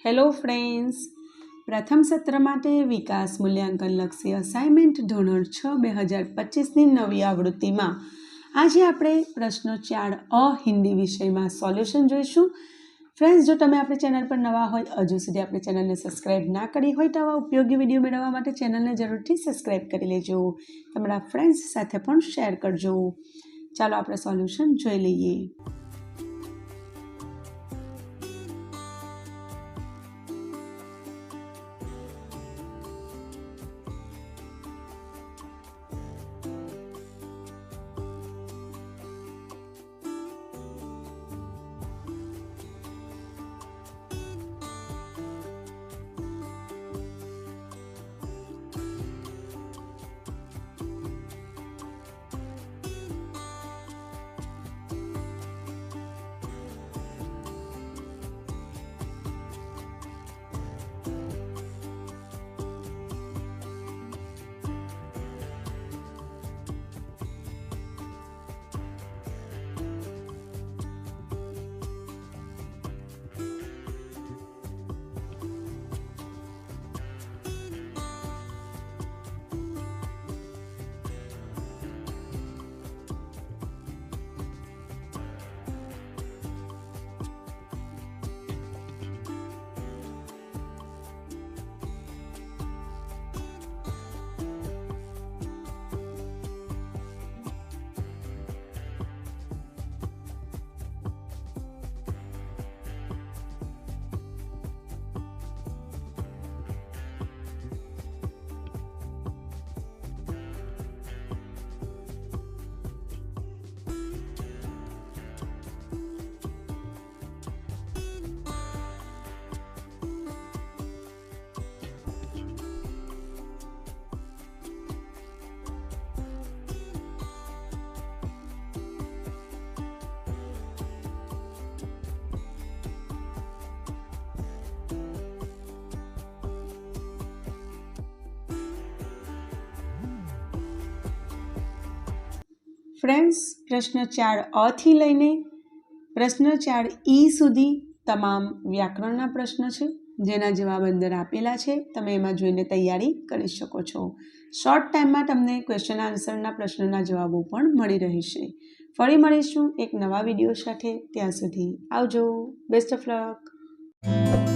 Hello friends, પ્રથમ સત્ર માટે વિકાસ મૂલ્યાંકન લક્ષી અસાઇનમેન્ટ ધોરણ 6 2025ની નવી આવૃત્તિમાં આજે આપણે પ્રશ્નો 4 અ હિન્દી વિષયમાં સોલ્યુશન જોઈશું. ફ્રેન્ડ્સ, જો તમે આપણી ચેનલ પર નવા હોય, હજુ સુધી આપણી ચેનલને સબસ્ક્રાઇબ ના કરી હોય તો આવા ઉપયોગી વિડીયો મેળવવા માટે ચેનલને જરૂરથી સબસ્ક્રાઇબ કરી લેજો. તમારા ફ્રેન્ડ્સ સાથે પણ શેર કરજો. ચાલો આપણે સોલ્યુશન જોઈ લઈએ. ફ્રેન્ડ્સ, પ્રશ્ન 4 અ થી લઈને પ્રશ્ન 4 ઈ સુધી તમામ વ્યાકરણના પ્રશ્ન છે, જેના જવાબ અંદર આપેલા છે. તમે એમાં જોઈને તૈયારી કરી શકો છો. શોર્ટ ટાઈમમાં તમને ક્વેશ્ચન આન્સરના પ્રશ્નોના જવાબો પણ મળી રહેશે. ફરી મળીશું એક નવા વિડીયો સાથે. ત્યાં સુધી આવજો. Best of luck.